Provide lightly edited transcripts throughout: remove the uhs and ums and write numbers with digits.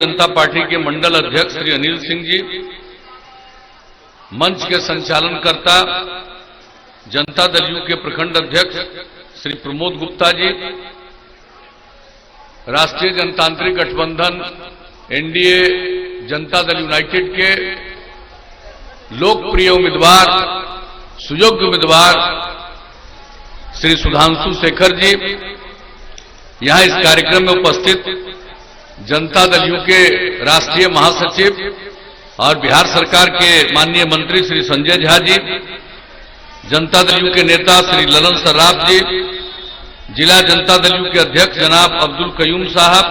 जनता party के मंडल अध्यक्ष श्री अनिल सिंह जी, मंच के संचालनकर्ता जनता दल यू के प्रखंड अध्यक्ष श्री प्रमोद गुप्ता जी, राष्ट्रीय जनतांत्रिक गठबंधन एनडीए जनता दल यूनाइटेड के लोकप्रिय उम्मीदवार सुयोग्य उम्मीदवार श्री सुधांशु शेखर जी, यहां इस कार्यक्रम में उपस्थित जनता दल यू के राष्ट्रीय महासचिव और बिहार सरकार के माननीय मंत्री श्री संजय झा जी, जनता दल यू के नेता श्री ललन सर्राफ जी, जिला जनता दल यू के अध्यक्ष जनाब अब्दुल कयूम साहब,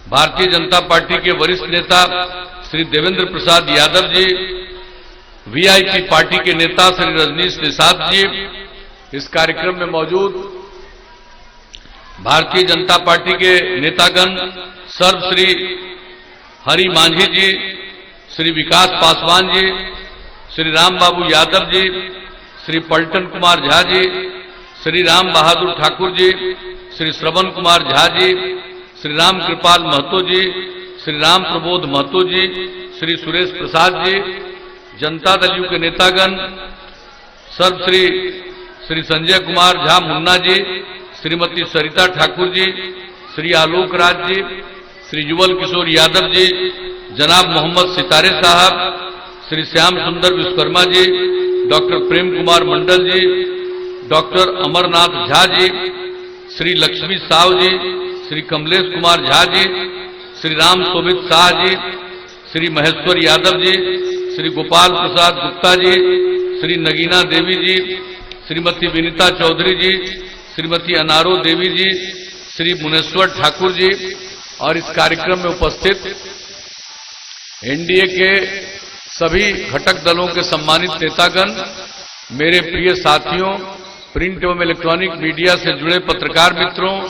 भारतीय जनता पार्टी के वरिष्ठ नेता श्री देवेंद्र प्रसाद यादव जी, वीआईपी पार्टी के नेता श्री रजनीश निषाद जी, इस कार्यक्रम में मौजूद भारतीय जनता पार्टी के नेतागण सर्व श्री हरि मांझी जी, श्री विकास पासवान जी, श्री राम बाबू यादव जी, श्री पलटन कुमार झा जी, श्री राम बहादुर ठाकुर जी, श्री श्रवण कुमार झा जी, श्री राम कृपाल महतो जी, श्री राम प्रबोध महतो जी, श्री सुरेश प्रसाद जी, जनता दल यू के नेतागण सर्व श्री संजय कुमार झा मुन्ना जी, श्रीमती सरिता ठाकुर जी, श्री आलोक राज जी, श्री युवल किशोर यादव जी, जनाब मोहम्मद सितारे साहब, श्री श्याम सुंदर विश्वकर्मा जी, डॉक्टर प्रेम कुमार मंडल जी, डॉक्टर अमरनाथ झा जी, श्री लक्ष्मी साव जी, श्री कमलेश कुमार झा जी, श्री राम शोभित शाह जी, श्री महेश्वर यादव जी, श्री गोपाल प्रसाद गुप्ता जी, श्री नगीना देवी जी, श्रीमती विनीता चौधरी जी, श्रीमती अनारो देवी जी, श्री मुनेश्वर ठाकुर जी और इस कार्यक्रम में उपस्थित एनडीए के सभी घटक दलों के सम्मानित नेतागण, मेरे प्रिय साथियों, प्रिंट एवं इलेक्ट्रॉनिक मीडिया से जुड़े पत्रकार मित्रों,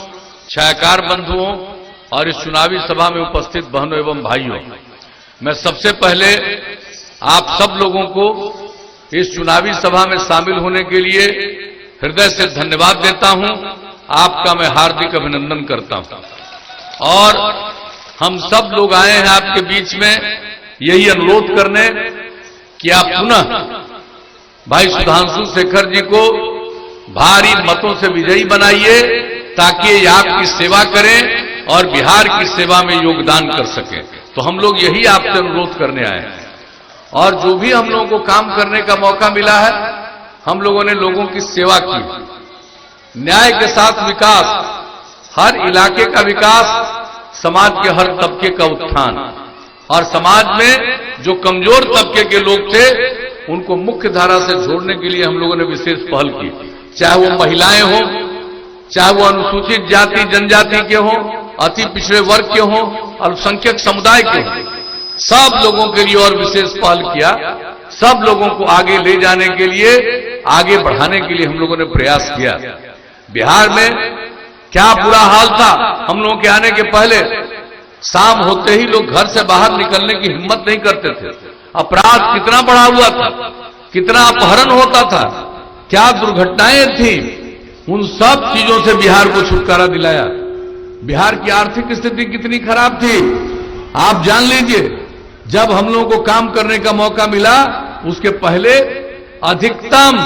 छायाकार बंधुओं और इस चुनावी सभा में उपस्थित बहनों एवं भाइयों, मैं सबसे पहले आप सब लोगों को इस चुनावी सभा में शामिल होने के लिए हृदय से धन्यवाद देता हूं। आपका मैं हार्दिक अभिनंदन करता हूं और हम सब लोग आए हैं आपके बीच में यही अनुरोध करने कि आप पुनः भाई सुधांशु शेखर जी को भारी मतों से विजयी बनाइए ताकि ये आपकी सेवा करें और बिहार की सेवा में योगदान कर सकें। तो हम लोग यही आपसे अनुरोध करने आए हैं और जो भी हम लोगों को काम करने का मौका मिला है, हम लोगों ने लोगों की सेवा की, न्याय के साथ विकास, हर इलाके का विकास, समाज के हर तबके का उत्थान और समाज में जो कमजोर तबके के लोग थे उनको मुख्य धारा से जोड़ने के लिए हम लोगों ने विशेष पहल की, चाहे वो महिलाएं हों, चाहे वो अनुसूचित जाति जनजाति के हों, अति पिछड़े वर्ग के हों, अल्पसंख्यक समुदाय के हों, सब लोगों के लिए और विशेष पहल किया। सब लोगों को आगे ले जाने के लिए, आगे बढ़ाने के लिए हम लोगों ने प्रयास किया। बिहार में क्या बुरा हाल था, हम लोगों के आने के पहले शाम होते ही लोग घर से बाहर निकलने की हिम्मत नहीं करते थे। अपराध कितना बढ़ा हुआ था, कितना अपहरण होता था, क्या दुर्घटनाएं थी, उन सब चीजों से बिहार को छुटकारा दिलाया। बिहार की आर्थिक स्थिति कितनी खराब थी आप जान लीजिए। जब हम लोगों को काम करने का मौका मिला, उसके पहले अधिकतम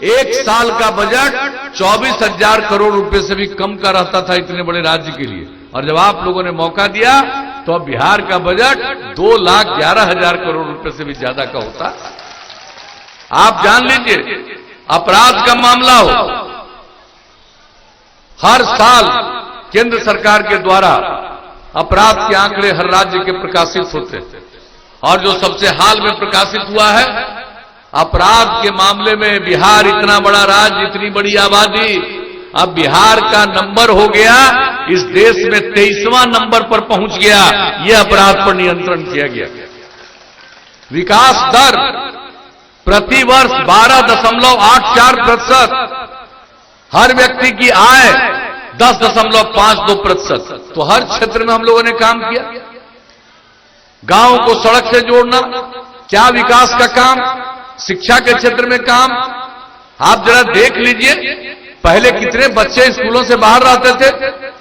एक साल का बजट 24,000 करोड़ रुपए से भी कम का रहता था इतने बड़े राज्य के लिए, और जब आप लोगों ने मौका दिया तो अब बिहार का बजट 2,11,000 करोड़ रुपए से भी ज्यादा का होता। आप जान लीजिए, अपराध का मामला हो, हर साल केंद्र सरकार के द्वारा अपराध के आंकड़े हर राज्य के प्रकाशित होते और जो सबसे हाल में प्रकाशित हुआ है, अपराध के मामले में बिहार इतना बड़ा राज्य, इतनी बड़ी आबादी, अब बिहार का नंबर हो गया इस देश में 23वां नंबर पर पहुंच गया। यह अपराध पर नियंत्रण किया गया। विकास दर प्रति वर्ष 12.84%, हर व्यक्ति की आय 10.52%। तो हर क्षेत्र में हम लोगों ने काम किया। गांव को सड़क से जोड़ना, क्या विकास का काम, शिक्षा के क्षेत्र में काम। आप जरा देख लीजिए, पहले कितने बच्चे स्कूलों से बाहर रहते थे,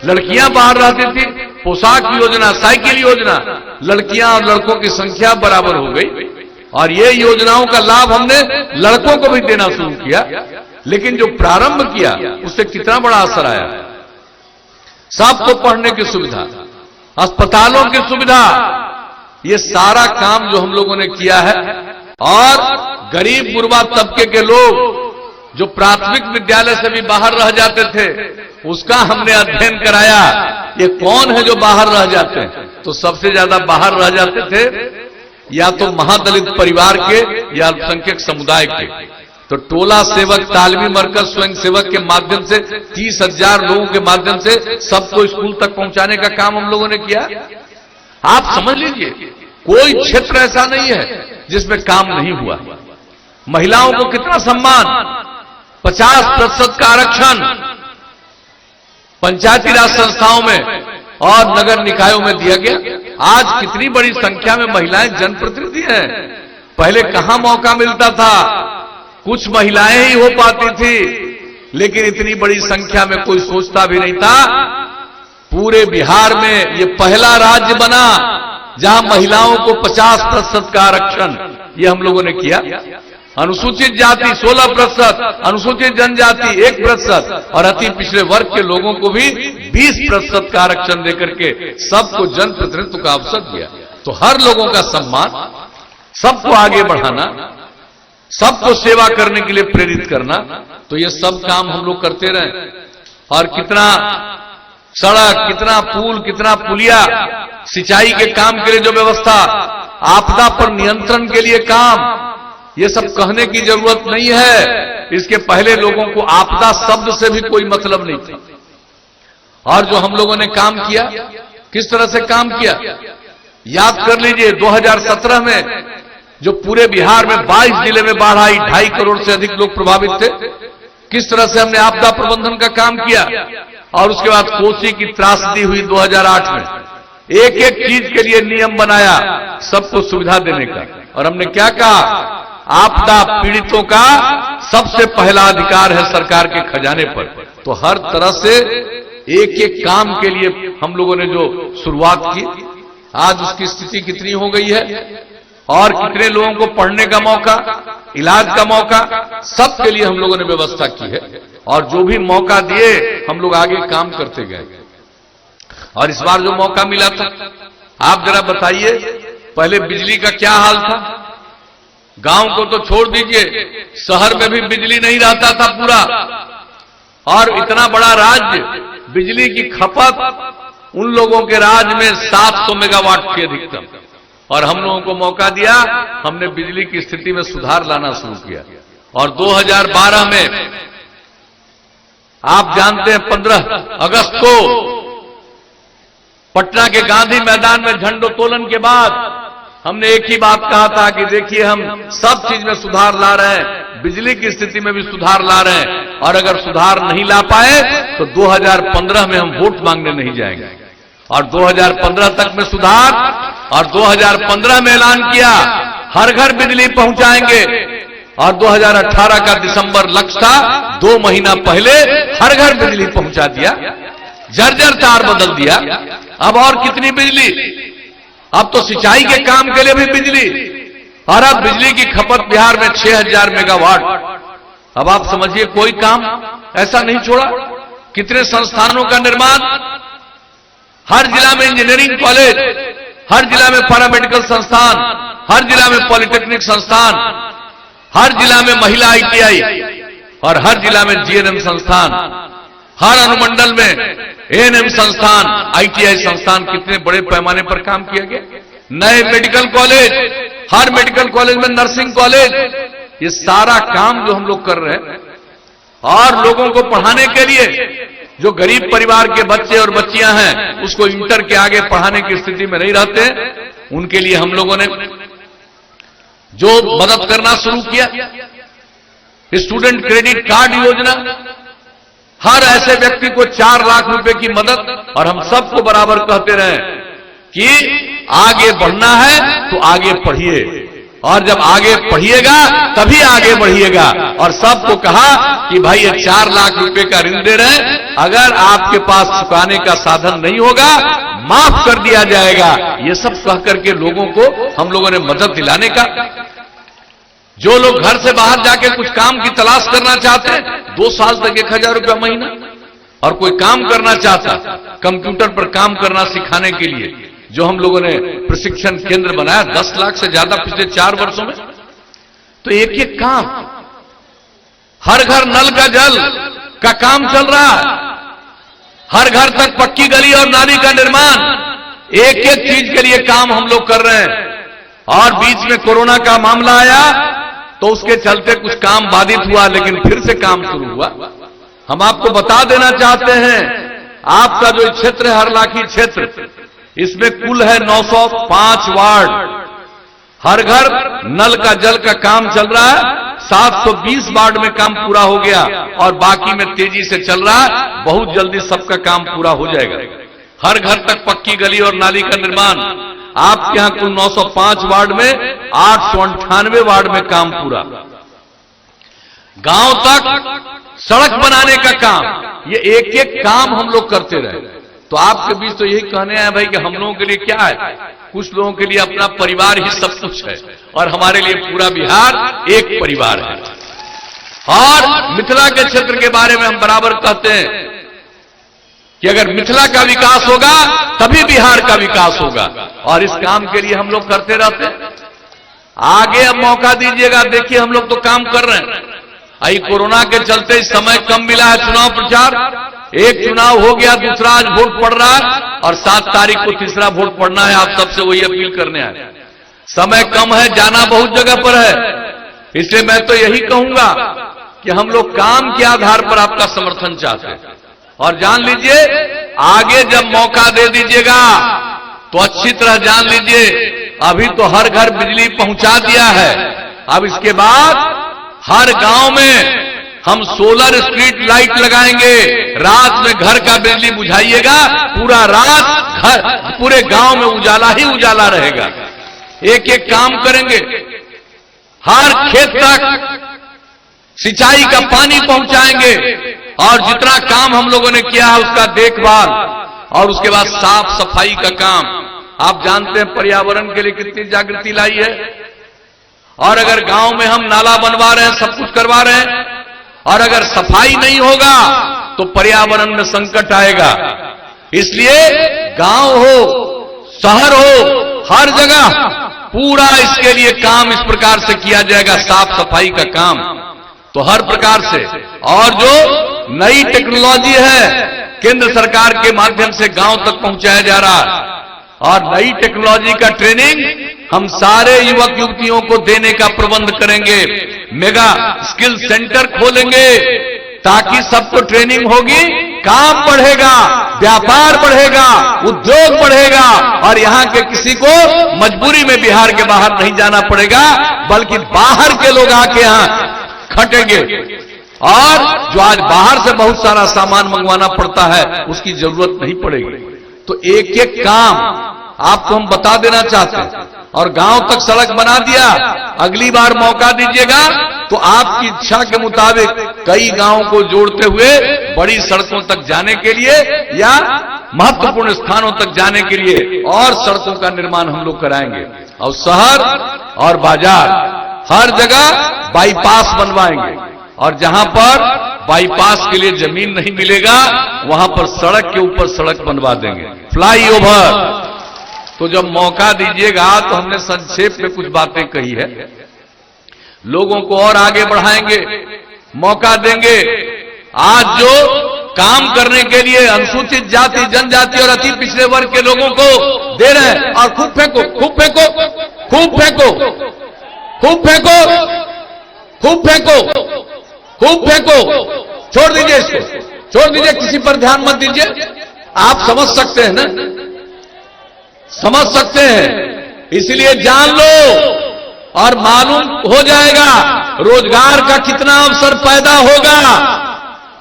लड़कियां बाहर रहती थी। पोशाक योजना, साइकिल योजना, लड़कियां और लड़कों की संख्या बराबर हो गई और ये योजनाओं का लाभ हमने लड़कों को भी देना शुरू किया। लेकिन जो प्रारंभ किया उससे कितना बड़ा असर आया। सबको पढ़ने की सुविधा, अस्पतालों की सुविधा, ये सारा काम जो हम लोगों ने किया है। और गरीब गुरबा तबके के लोग जो प्राथमिक विद्यालय से भी बाहर रह जाते थे, उसका हमने अध्ययन कराया। ये कौन है जो बाहर रह जाते हैं? तो सबसे ज्यादा बाहर रह जाते थे या तो महादलित परिवार के या अल्पसंख्यक समुदाय के। तो टोला सेवक, तालमी मरकज, स्वयं सेवक के माध्यम से 30,000 लोगों के माध्यम से सबको स्कूल तक पहुंचाने का काम हम लोगों ने किया। आप समझ लीजिए, कोई क्षेत्र ऐसा नहीं है जिसमें काम नहीं हुआ। महिलाओं को कितना सम्मान, 50% का आरक्षण पंचायती राज संस्थाओं में और नगर निकायों में दिया गया। आज कितनी बड़ी संख्या में महिलाएं जनप्रतिनिधि हैं। पहले कहां मौका मिलता था, कुछ महिलाएं ही हो पाती थी, लेकिन इतनी बड़ी संख्या में कोई सोचता भी नहीं था। पूरे बिहार में ये पहला राज्य बना जहां महिलाओं को 50% का आरक्षण ये हम लोगों ने किया। अनुसूचित जाति 16%, अनुसूचित जनजाति 1% और अति पिछड़े वर्ग के लोगों को भी 20% का आरक्षण देकर के सबको जनप्रतिनिधित्व का अवसर दिया। तो हर लोगों का सम्मान, सबको आगे बढ़ाना, सबको सेवा करने के लिए प्रेरित करना, तो ये सब काम हम लोग करते रहे। और कितना सड़क, कितना पुल, कितना पुलिया, सिंचाई के काम के लिए जो व्यवस्था, आपदा पर नियंत्रण के लिए काम, ये सब कहने की जरूरत नहीं है। इसके पहले लोगों को आपदा शब्द से भी कोई मतलब नहीं था। और जो हम लोगों ने काम किया, किस तरह से काम किया, याद कर लीजिए। 2017 में जो पूरे बिहार में 22 जिले में बाढ़ आई, 2.5 करोड़ से अधिक लोग प्रभावित थे। किस तरह से हमने आपदा प्रबंधन का काम किया। और उसके बाद कोसी की त्रासदी हुई 2008 में, एक एक चीज के लिए नियम बनाया, सबको सुविधा देने का। और हमने क्या कहा, आपदा पीड़ितों का सबसे पहला अधिकार है सरकार के खजाने पर। तो हर तरह से एक एक काम के लिए हम लोगों ने जो शुरुआत की, आज उसकी स्थिति कितनी हो गई है और कितने लोगों को पढ़ने का मौका, इलाज का मौका, सबके लिए हम लोगों ने व्यवस्था की है। और जो भी मौका दिए हम लोग आगे काम करते गए। और इस बार जो मौका मिला था, आप जरा बताइए, पहले बिजली का क्या हाल था। गांव को तो छोड़ दीजिए, शहर में भी बिजली नहीं रहता था पूरा। और इतना बड़ा राज्य, बिजली की खपत उन लोगों के राज्य में 700 मेगावाट थी अधिकतम। और हम लोगों को मौका दिया, हमने बिजली की स्थिति में सुधार लाना शुरू किया। और 2012 में आप जानते हैं 15 अगस्त को पटना के गांधी मैदान में झंडोत्तोलन के बाद हमने एक ही बात कहा था कि देखिए हम सब चीज में सुधार ला रहे हैं, बिजली की स्थिति में भी सुधार ला रहे हैं। और अगर सुधार नहीं ला पाए तो 2015 में हम वोट मांगने नहीं जाएंगे। और 2015 तक में सुधार, और 2015 में ऐलान किया हर घर बिजली पहुंचाएंगे। और 2018 का दिसंबर लक्ष्य था, 2 महीना पहले हर घर बिजली पहुंचा दिया, जर्जर तार बदल दिया। अब और कितनी बिजली, अब तो सिंचाई के काम के लिए भी बिजली। और अब बिजली की खपत बिहार में 6000 मेगावाट। अब आप समझिए, कोई काम ऐसा नहीं छोड़ा। कितने संस्थानों का निर्माण, हर जिला में इंजीनियरिंग कॉलेज, हर जिला में पैरामेडिकल संस्थान, हर जिला में पॉलिटेक्निक संस्थान, हर जिला में महिला ITI और हर जिला में GNM संस्थान, हर अनुमंडल में ANM संस्थान, ITI संस्थान। कितने बड़े पैमाने पर काम किया गया। नए मेडिकल कॉलेज, हर मेडिकल कॉलेज में नर्सिंग कॉलेज। ये सारा काम जो हम लोग कर रहे हैं। और लोगों को पढ़ाने के लिए, जो गरीब परिवार के बच्चे और बच्चियां हैं, उसको इंटर के आगे पढ़ाने की स्थिति में नहीं रहते, उनके लिए हम लोगों ने जो मदद करना शुरू किया, स्टूडेंट क्रेडिट कार्ड योजना, हर ऐसे व्यक्ति को 4 लाख रुपए की मदद। और हम सबको बराबर कहते रहे कि आगे बढ़ना है तो आगे पढ़िए और जब आगे पढ़िएगा तभी आगे बढ़िएगा। और सबको कहा कि भाई ये 4 लाख रुपए का ऋण दे रहे हैं, अगर आपके पास चुकाने का साधन नहीं होगा माफ कर दिया जाएगा। ये सब कह करके लोगों को हम लोगों ने मदद दिलाने का। जो लोग घर से बाहर जाके कुछ काम की तलाश करना चाहते हैं 2 साल तक 1000 रुपया महीना, और कोई काम करना चाहता कंप्यूटर पर काम करना सिखाने के लिए जो हम लोगों ने प्रशिक्षण केंद्र बनाया 10 लाख से ज्यादा पिछले 4 वर्षों में। तो एक एक काम, हर घर नल का जल का काम चल रहा है, हर घर तक पक्की गली और नाली का निर्माण, एक एक चीज के लिए काम हम लोग कर रहे हैं। और बीच में कोरोना का मामला आया तो उसके चलते कुछ काम बाधित हुआ, लेकिन फिर से काम शुरू हुआ। हम आपको बता देना चाहते हैं, आपका जो क्षेत्र है हरलाखी क्षेत्र, इसमें कुल है 905 वार्ड, हर घर नल का जल का काम चल रहा है। 720 वार्ड में काम पूरा हो गया और बाकी में तेजी से चल रहा है। बहुत जल्दी सबका काम पूरा हो जाएगा। हर घर तक पक्की गली और नाली का निर्माण। आपके यहां कुल 905 वार्ड में 898 वार्ड में काम पूरा। गांव तक सड़क बनाने का काम, ये एक एक काम हम लोग करते रहे। तो आपके बीच तो यही कहने आए भाई कि हम लोगों के लिए क्या है, कुछ लोगों के लिए अपना परिवार ही सब कुछ है और हमारे लिए पूरा बिहार एक परिवार है। और मिथिला के क्षेत्र के बारे में हम बराबर कहते हैं कि अगर मिथिला का विकास होगा तभी बिहार का विकास होगा, और इस काम के लिए हम लोग करते रहते हैं। आगे अब मौका दीजिएगा, देखिए हम लोग तो काम कर रहे हैं। आई कोरोना के चलते समय कम मिला है चुनाव प्रचार, एक चुनाव हो गया, दूसरा आज वोट पड़ रहा है और 7 तारीख को तीसरा वोट पड़ना है। आप सबसे वही अपील करने आए। समय कम है, जाना बहुत जगह पर है, इसलिए मैं तो यही कहूंगा कि हम लोग काम के आधार पर आपका समर्थन चाहते हैं। और जान लीजिए, आगे जब मौका दे दीजिएगा तो अच्छी तरह जान लीजिए, अभी तो हर घर बिजली पहुंचा दिया है। अब इसके बाद हर गांव में हम सोलर स्ट्रीट लाइट लगाएंगे। रात में घर का बिजली बुझाइएगा, पूरा रात घर पूरे गांव में उजाला ही उजाला रहेगा। एक एक काम करेंगे, हर खेत तक सिंचाई का पानी पहुंचाएंगे। और जितना काम हम लोगों ने किया है उसका देखभाल, और उसके बाद साफ सफाई का काम। आप जानते हैं पर्यावरण के लिए कितनी जागृति लाई है। और अगर गांव में हम नाला बनवा रहे हैं, सब कुछ करवा रहे हैं, और अगर सफाई नहीं होगा तो पर्यावरण में संकट आएगा। इसलिए गांव हो, शहर हो, हर जगह पूरा इसके लिए काम इस प्रकार से किया जाएगा, साफ सफाई का काम। तो हर प्रकार से, और जो नई टेक्नोलॉजी है केंद्र सरकार के माध्यम से गांव तक पहुंचाया जा रहा है, और नई टेक्नोलॉजी का ट्रेनिंग हम सारे युवक युवतियों को देने का प्रबंध करेंगे। मेगा स्किल सेंटर खोलेंगे ताकि सबको ट्रेनिंग होगी, काम बढ़ेगा, व्यापार बढ़ेगा, उद्योग बढ़ेगा, और यहां के किसी को मजबूरी में बिहार के बाहर नहीं जाना पड़ेगा, बल्कि बाहर के लोग आके यहां खटेंगे। और जो आज बाहर से बहुत सारा सामान मंगवाना पड़ता है उसकी जरूरत नहीं पड़ेगी। तो एक एक काम आपको हम बता देना चाहते हैं। और गांव तक सड़क बना दिया, अगली बार मौका दीजिएगा तो आपकी इच्छा के मुताबिक कई गांवों को जोड़ते हुए बड़ी सड़कों तक जाने के लिए या महत्वपूर्ण स्थानों तक जाने के लिए और सड़कों का निर्माण हम लोग कराएंगे। और शहर और बाजार हर जगह बाईपास बनवाएंगे, और जहां पर बाईपास के लिए जमीन नहीं मिलेगा वहां पर सड़क के ऊपर सड़क बनवा देंगे, फ्लाईओवर। तो जब मौका दीजिएगा तो हमने संक्षेप में कुछ बातें कही है, लोगों को और आगे बढ़ाएंगे, मौका देंगे। आज जो काम करने के लिए अनुसूचित जाति, जनजाति और अति पिछड़े वर्ग के लोगों को दे रहे हैं, और खूब फेंको, खूब फेंको, खूब फेंको, खूब फेंको, खूब फेंको, खूब फेंको, छोड़ दीजिए इसको, छोड़ दीजिए, किसी पर ध्यान मत दीजिए। आप समझ सकते हैं ना, समझ सकते हैं, इसलिए जान लो और मालूम हो जाएगा रोजगार का कितना अवसर पैदा होगा।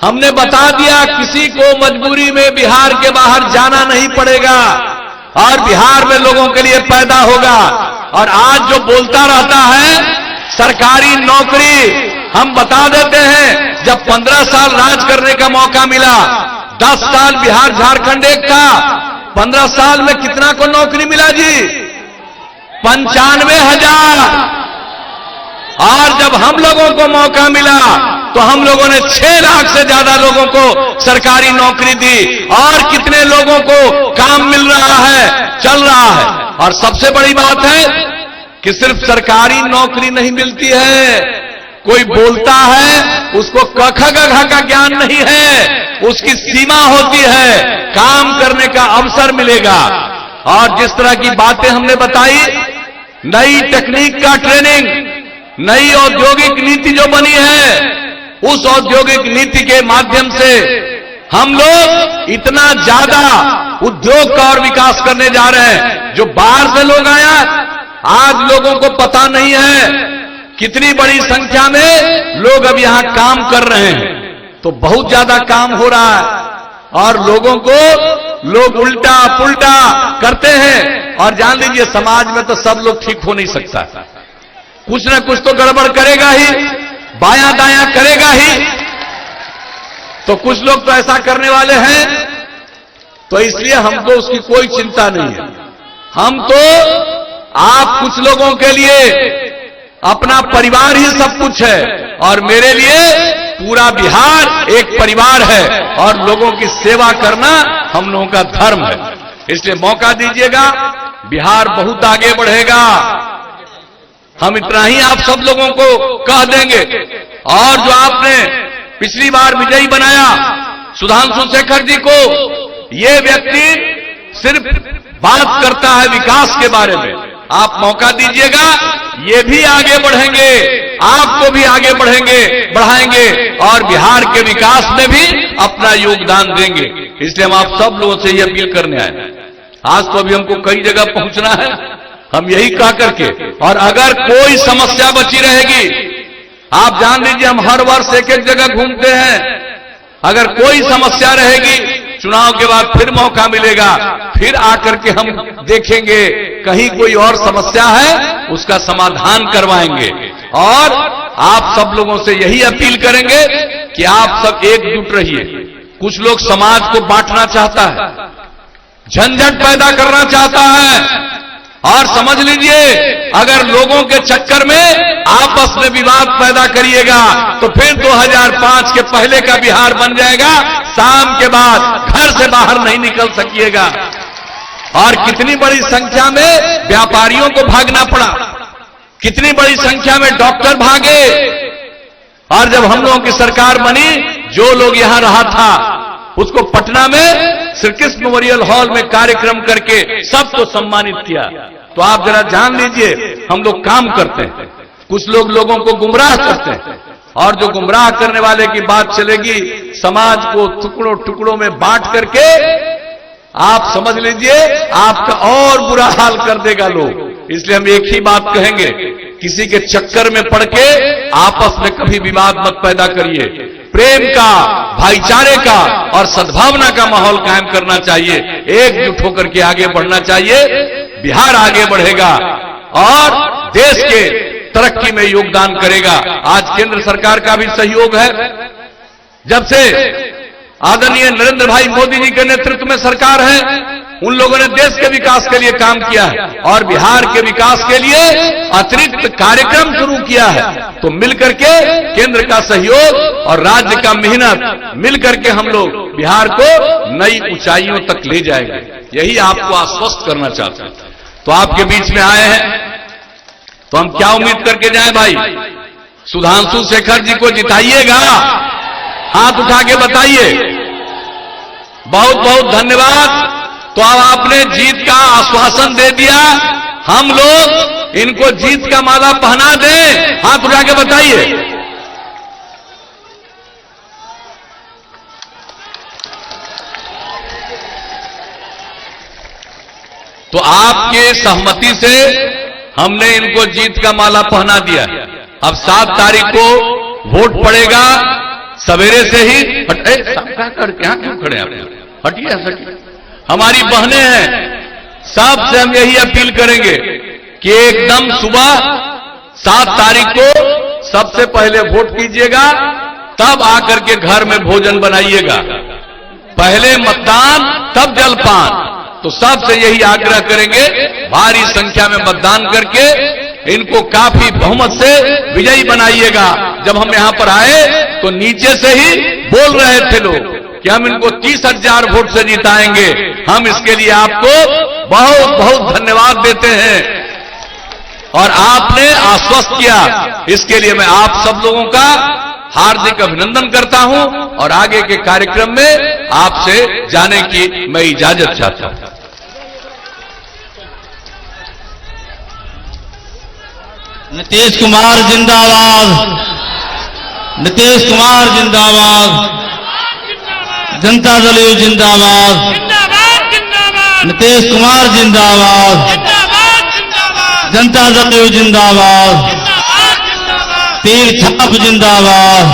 हमने बता दिया, किसी को मजबूरी में बिहार के बाहर जाना नहीं पड़ेगा, और बिहार में लोगों के लिए पैदा होगा। और आज जो बोलता रहता है सरकारी नौकरी, हम बता देते हैं जब 15 साल राज करने का मौका मिला, 10 साल बिहार झारखंड एक था, 15 साल में कितना को नौकरी मिला जी? 95,000। और जब हम लोगों को मौका मिला तो हम लोगों ने 6 लाख से ज्यादा लोगों को सरकारी नौकरी दी। और कितने लोगों को काम मिल रहा है, चल रहा है। और सबसे बड़ी बात है कि सिर्फ सरकारी नौकरी नहीं मिलती है, कोई बोलता है उसको क ख ग घ का ज्ञान नहीं है, उसकी सीमा होती है, काम करने का अवसर मिलेगा। और जिस तरह की बातें हमने बताई, नई टेक्निक का ट्रेनिंग, नई औद्योगिक नीति जो बनी है, उस औद्योगिक नीति के माध्यम से हम लोग इतना ज्यादा उद्योग का और विकास करने जा रहे हैं। जो बाहर से लोग आया, आज लोगों को पता नहीं है कितनी बड़ी संख्या में लोग अब यहां काम कर रहे हैं। तो बहुत ज्यादा काम हो रहा है और लोगों को लोग उल्टा पुल्टा करते हैं। और जान लीजिए समाज में तो सब लोग ठीक हो नहीं सकता, कुछ ना कुछ तो गड़बड़ करेगा ही, बायां दायां करेगा ही। तो कुछ लोग तो ऐसा करने वाले हैं, तो इसलिए हमको उसकी कोई चिंता नहीं है। हम तो आप कुछ लोगों के लिए अपना परिवार ही सब कुछ है, और मेरे लिए पूरा बिहार एक परिवार है, और लोगों की सेवा करना हम लोगों का धर्म है। इसलिए मौका दीजिएगा, बिहार बहुत आगे बढ़ेगा। हम इतना ही आप सब लोगों को कह देंगे। और जो आपने पिछली बार विजयी बनाया सुधांशु शेखर जी को, ये व्यक्ति सिर्फ बात करता है विकास के बारे में। आप मौका दीजिएगा, ये भी आगे बढ़ेंगे, आपको भी आगे बढ़ाएंगे और बिहार के विकास में भी अपना योगदान देंगे। इसलिए हम आप सब लोगों से ये अपील करने आए। आज तो अभी हमको कई जगह पहुंचना है, हम यही कह करके, और अगर कोई समस्या बची रहेगी, आप जान लीजिए हम हर वर्ष एक एक जगह घूमते हैं, अगर कोई समस्या रहेगी चुनाव के बाद फिर मौका मिलेगा, फिर आकर के हम देखेंगे कहीं कोई और समस्या है, उसका समाधान करवाएंगे। और आप सब लोगों से यही अपील करेंगे कि आप सब एकजुट रहिए। कुछ लोग समाज को बांटना चाहता है, झंझट पैदा करना चाहता है, और समझ लीजिए अगर लोगों के चक्कर में आपस में विवाद पैदा करिएगा तो फिर 2005 के पहले का बिहार बन जाएगा। शाम के बाद घर से बाहर नहीं निकल सकिएगा। और कितनी बड़ी संख्या में व्यापारियों को भागना पड़ा, कितनी बड़ी संख्या में डॉक्टर भागे। और जब हम लोगों की सरकार बनी, जो लोग यहां रहा था उसको पटना में श्री कृष्ण मेमोरियल हॉल में कार्यक्रम करके सबको सम्मानित किया। तो आप जरा जान लीजिए हम लोग काम करते हैं, कुछ लोग लोगों को गुमराह करते हैं, और जो गुमराह करने वाले की बात चलेगी, समाज को टुकड़ों टुकड़ों में बांट करके आप समझ लीजिए आपका और बुरा हाल कर देगा लोग। इसलिए हम एक ही बात कहेंगे, किसी के चक्कर में पड़ के आपस में कभी विवाद मत पैदा करिए। प्रेम का, भाईचारे का और सद्भावना का माहौल कायम करना चाहिए, एकजुट होकर के आगे बढ़ना चाहिए। बिहार आगे बढ़ेगा और देश के तरक्की में योगदान करेगा। आज केंद्र सरकार का भी सहयोग है। जब से आदरणीय नरेंद्र भाई मोदी जी के नेतृत्व में सरकार है, उन लोगों ने देश के विकास के लिए काम किया है और बिहार के विकास के लिए अतिरिक्त कार्यक्रम शुरू किया है। तो मिलकर के केंद्र का सहयोग और राज्य का मेहनत मिलकर के हम लोग बिहार को नई ऊंचाइयों तक ले जाएंगे। यही आपको आश्वस्त करना चाहते हैं। तो आपके बीच में आए हैं तो हम क्या उम्मीद करके जाएं भाई? सुधांशु शेखर जी को जिताइएगा, हाथ उठा के बताइए। बहुत बहुत धन्यवाद। तो अब आपने जीत का आश्वासन दे दिया, हम लोग इनको जीत का माला पहना दें, हाथ उठा के बताइए। तो आपके सहमति से हमने इनको जीत का माला पहना दिया। अब 7 तारीख को वोट पड़ेगा, सवेरे से ही करके यहां क्यों खड़े हैं? हटिए, हटिए। हमारी बहनें हैं, सबसे हम यही अपील करेंगे कि एकदम सुबह 7 तारीख को सबसे पहले वोट कीजिएगा, तब आकर के घर में भोजन बनाइएगा। पहले मतदान तब जलपान। तो सबसे यही आग्रह करेंगे, भारी संख्या में मतदान करके इनको काफी बहुमत से विजयी बनाइएगा। जब हम यहां पर आए तो नीचे से ही बोल रहे थे लोग कि हम इनको 30,000 वोट से जिताएंगे। हम इसके लिए आपको बहुत बहुत धन्यवाद देते हैं और आपने आश्वस्त किया, इसके लिए मैं आप सब लोगों का हार्दिक अभिनंदन करता हूं और आगे के कार्यक्रम में आपसे जाने की मैं इजाजत चाहता हूं। नीतीश कुमार जिंदाबाद, नीतीश कुमार जिंदाबाद, जनता दल यू जिंदाबाद, नीतीश कुमार जिंदाबाद, जनता दल यू जिंदाबाद, तीर छाप जिंदाबाद।